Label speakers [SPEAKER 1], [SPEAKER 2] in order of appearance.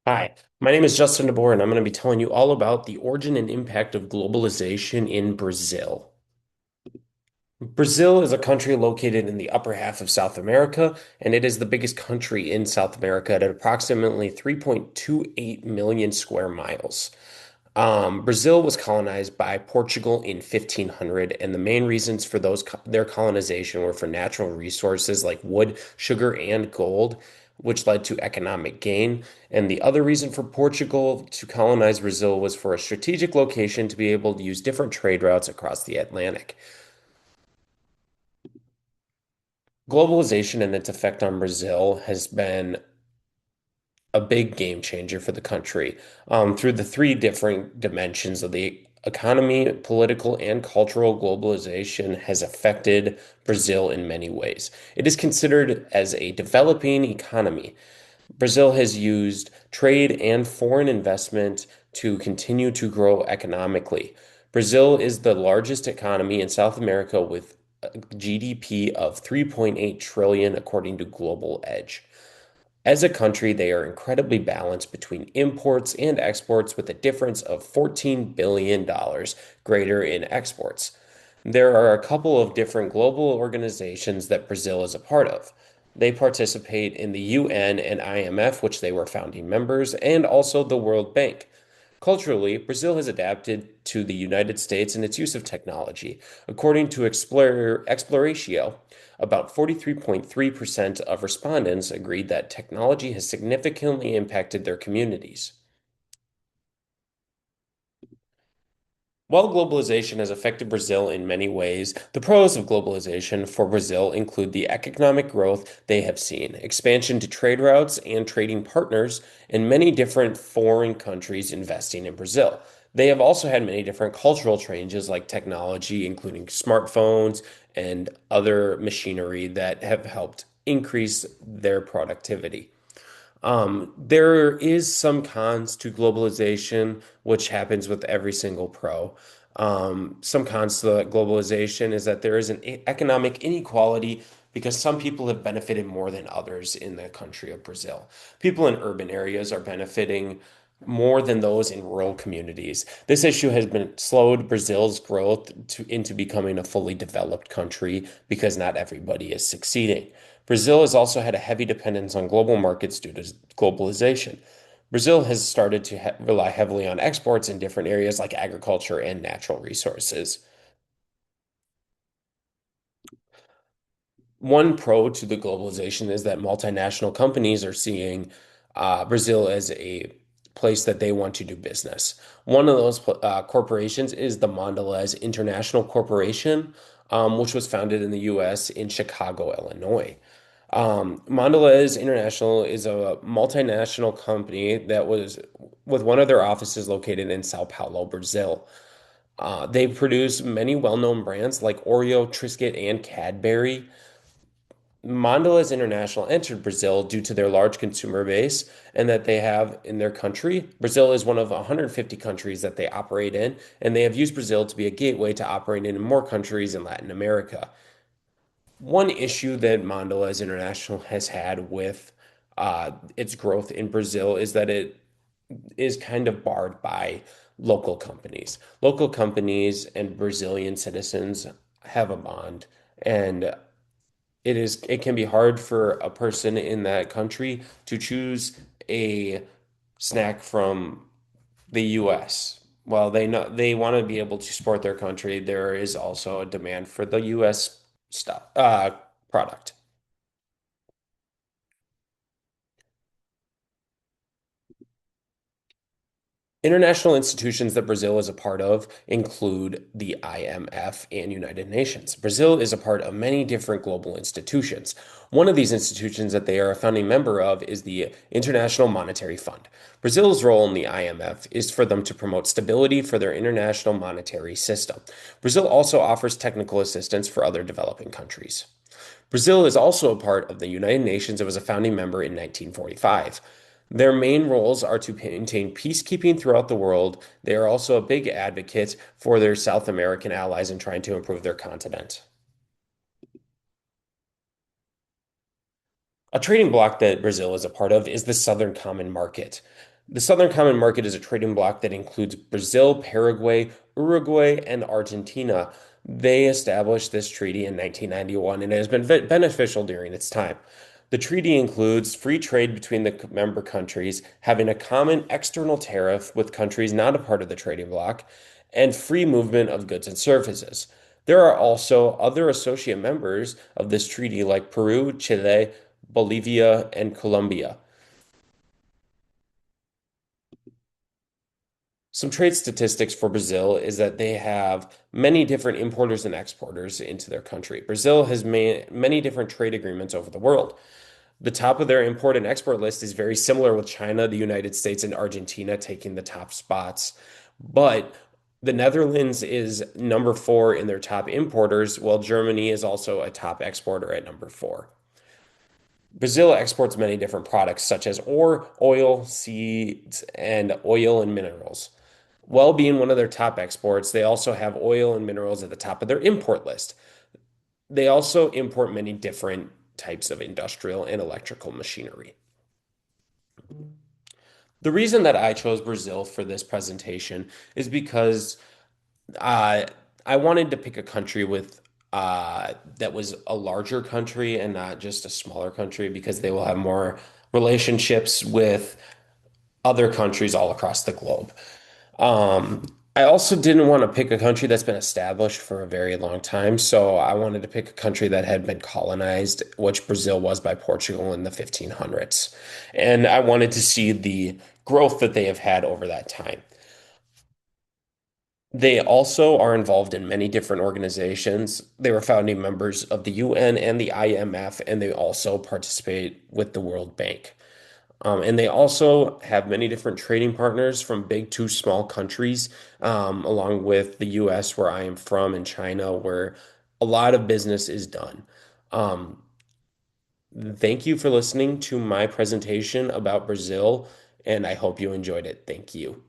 [SPEAKER 1] Hi, my name is Justin DeBoer, and I'm going to be telling you all about the origin and impact of globalization in Brazil. Brazil is a country located in the upper half of South America, and it is the biggest country in South America at approximately 3.28 million square miles. Brazil was colonized by Portugal in 1500, and the main reasons for their colonization were for natural resources like wood, sugar, and gold, which led to economic gain. And the other reason for Portugal to colonize Brazil was for a strategic location to be able to use different trade routes across the Atlantic. Globalization and its effect on Brazil has been a big game changer for the country through the three different dimensions of the economy, political, and cultural. Globalization has affected Brazil in many ways. It is considered as a developing economy. Brazil has used trade and foreign investment to continue to grow economically. Brazil is the largest economy in South America with a GDP of 3.8 trillion according to Global Edge. As a country, they are incredibly balanced between imports and exports, with a difference of $14 billion greater in exports. There are a couple of different global organizations that Brazil is a part of. They participate in the UN and IMF, which they were founding members, and also the World Bank. Culturally, Brazil has adapted to the United States in its use of technology. According to Exploratio, about 43.3% of respondents agreed that technology has significantly impacted their communities. While globalization has affected Brazil in many ways, the pros of globalization for Brazil include the economic growth they have seen, expansion to trade routes and trading partners, and many different foreign countries investing in Brazil. They have also had many different cultural changes like technology, including smartphones and other machinery that have helped increase their productivity. There is some cons to globalization, which happens with every single pro. Some cons to globalization is that there is an economic inequality because some people have benefited more than others in the country of Brazil. People in urban areas are benefiting more than those in rural communities. This issue has been slowed Brazil's growth into becoming a fully developed country because not everybody is succeeding. Brazil has also had a heavy dependence on global markets due to globalization. Brazil has started to rely heavily on exports in different areas like agriculture and natural resources. One pro to the globalization is that multinational companies are seeing Brazil as a place that they want to do business. One of those corporations is the Mondelez International Corporation, which was founded in the US in Chicago, Illinois. Mondelez International is a multinational company that was with one of their offices located in Sao Paulo, Brazil. They produce many well-known brands like Oreo, Triscuit, and Cadbury. Mondelez International entered Brazil due to their large consumer base and that they have in their country. Brazil is one of 150 countries that they operate in, and they have used Brazil to be a gateway to operating in more countries in Latin America. One issue that Mondelez International has had with its growth in Brazil is that it is kind of barred by local companies. Local companies and Brazilian citizens have a bond, and it can be hard for a person in that country to choose a snack from the US. While they know they want to be able to support their country, there is also a demand for the US stuff product. International institutions that Brazil is a part of include the IMF and United Nations. Brazil is a part of many different global institutions. One of these institutions that they are a founding member of is the International Monetary Fund. Brazil's role in the IMF is for them to promote stability for their international monetary system. Brazil also offers technical assistance for other developing countries. Brazil is also a part of the United Nations. It was a founding member in 1945. Their main roles are to maintain peacekeeping throughout the world. They are also a big advocate for their South American allies in trying to improve their continent. A trading bloc that Brazil is a part of is the Southern Common Market. The Southern Common Market is a trading bloc that includes Brazil, Paraguay, Uruguay, and Argentina. They established this treaty in 1991 and it has been beneficial during its time. The treaty includes free trade between the member countries, having a common external tariff with countries not a part of the trading bloc, and free movement of goods and services. There are also other associate members of this treaty like Peru, Chile, Bolivia, and Colombia. Some trade statistics for Brazil is that they have many different importers and exporters into their country. Brazil has made many different trade agreements over the world. The top of their import and export list is very similar with China, the United States, and Argentina taking the top spots. But the Netherlands is number four in their top importers, while Germany is also a top exporter at number four. Brazil exports many different products such as ore, oil, seeds, and oil and minerals. While being one of their top exports, they also have oil and minerals at the top of their import list. They also import many different types of industrial and electrical machinery. The reason that I chose Brazil for this presentation is because uh, I wanted to pick a country with that was a larger country and not just a smaller country because they will have more relationships with other countries all across the globe. Um, I also didn't want to pick a country that's been established for a very long time, so I wanted to pick a country that had been colonized, which Brazil was by Portugal in the 1500s. And I wanted to see the growth that they have had over that time. They also are involved in many different organizations. They were founding members of the UN and the IMF, and they also participate with the World Bank. And they also have many different trading partners from big to small countries, along with the US, where I am from, and China, where a lot of business is done. Um, thank you for listening to my presentation about Brazil, and I hope you enjoyed it. Thank you.